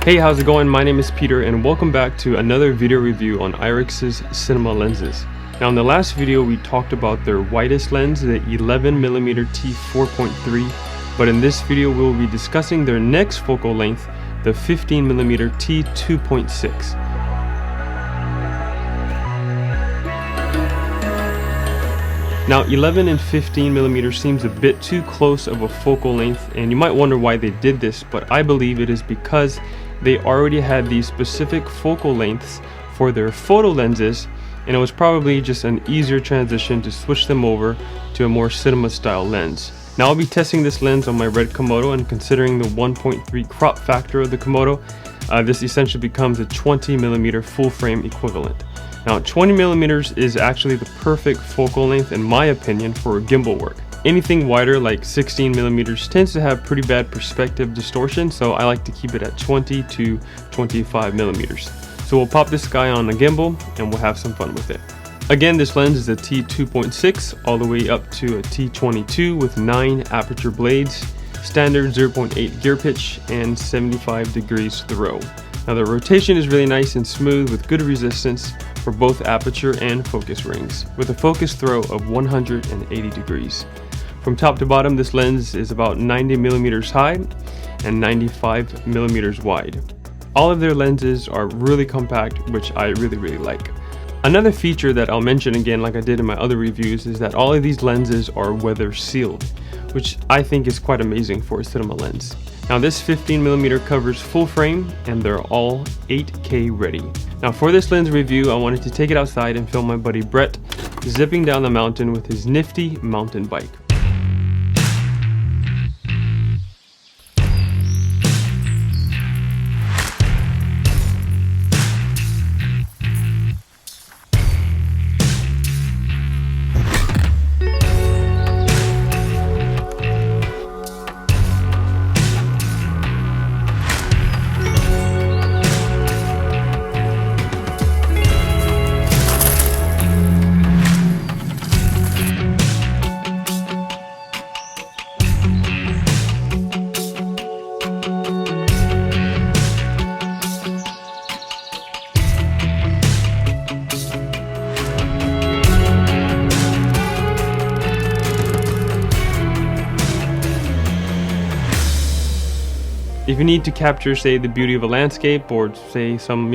Hey, how's it going? My name is Peter and welcome back to another video review on Irix's cinema lenses. Now in the last video we talked about their widest lens, the 11mm t4.3, but in this video we'll be discussing their next focal length, the 15mm t2.6. Now 11 and 15mm seems a bit too close of a focal length, and you might wonder why they did this, but I believe it is because they already had these specific focal lengths for their photo lenses, and it was probably just an easier transition to switch them over to a more cinema style lens. Now I'll be testing this lens on my red Komodo, and considering the 1.3 crop factor of the Komodo, this essentially becomes a 20mm full frame equivalent. Now 20mm is actually the perfect focal length in my opinion for gimbal work. Anything wider like 16mm tends to have pretty bad perspective distortion, so I like to keep it at 20 to 25mm. So we'll pop this guy on a gimbal and we'll have some fun with it. Again, this lens is a t2.6 all the way up to a t22 with 9 aperture blades, standard 0.8 gear pitch, and 75 degrees throw. Now the rotation is really nice and smooth with good resistance for both aperture and focus rings, with a focus throw of 180 degrees. From top to bottom, this lens is about 90mm high and 95mm wide. All of their lenses are really compact, which I really like. Another feature that I'll mention again, like I did in my other reviews, is that all of these lenses are weather sealed, which I think is quite amazing for a cinema lens. Now this 15mm covers full frame and they're all 8K ready. Now for this lens review, I wanted to take it outside and film my buddy Brett zipping down the mountain with his nifty mountain bike. If you need to capture, say, the beauty of a landscape or say some,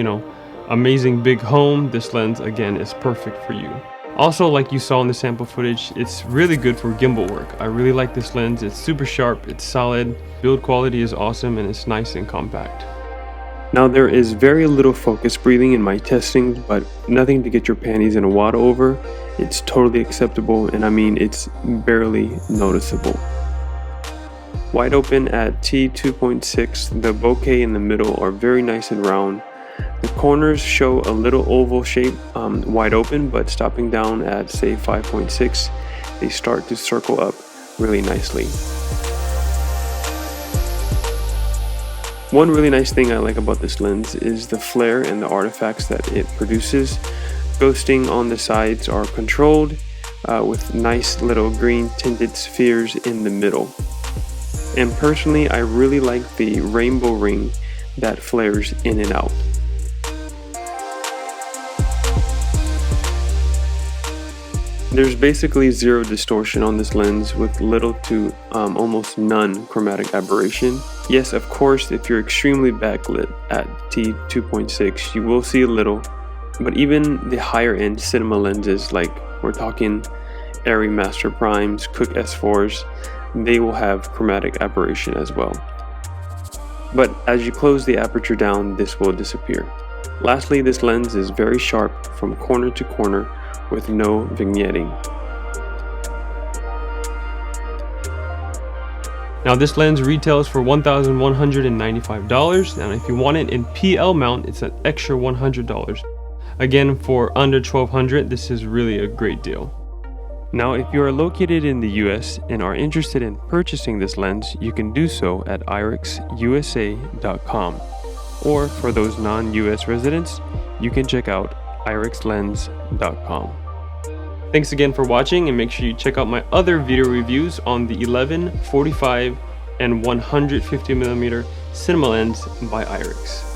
amazing big home, this lens again is perfect for you. Also, like you saw in the sample footage, it's really good for gimbal work. I really like this lens. It's super sharp, it's solid, build quality is awesome, and it's nice and compact. Now there is very little focus breathing in my testing, but nothing to get your panties in a wad over. It's totally acceptable, and I mean it's barely noticeable. Wide open at t2.6, the bokeh in the middle are very nice and round. The corners show a little oval shape wide open, but stopping down at say 5.6, they start to circle up really nicely. One really nice thing I like about this lens is the flare and the artifacts that it produces. Ghosting on the sides are controlled with nice little green tinted spheres in the middle. And personally, I really like the rainbow ring that flares in and out. There's basically zero distortion on this lens with little to almost none chromatic aberration. Yes, of course, if you're extremely backlit at t2.6, you will see a little, but even the higher end cinema lenses, like we're talking Arri Master Primes, Cooke S4s, they will have chromatic aberration as well. But as you close the aperture down, this will disappear. Lastly, this lens is very sharp from corner to corner with no vignetting. Now this lens retails for $1,195, and if you want it in PL mount, it's an extra $100. Again, for under $1,200, this is really a great deal. Now, if you are located in the US and are interested in purchasing this lens, you can do so at irixusa.com. Or for those non-US residents, you can check out irixlens.com. Thanks again for watching, and make sure you check out my other video reviews on the 11, 45, and 150mm cinema lens by Irix.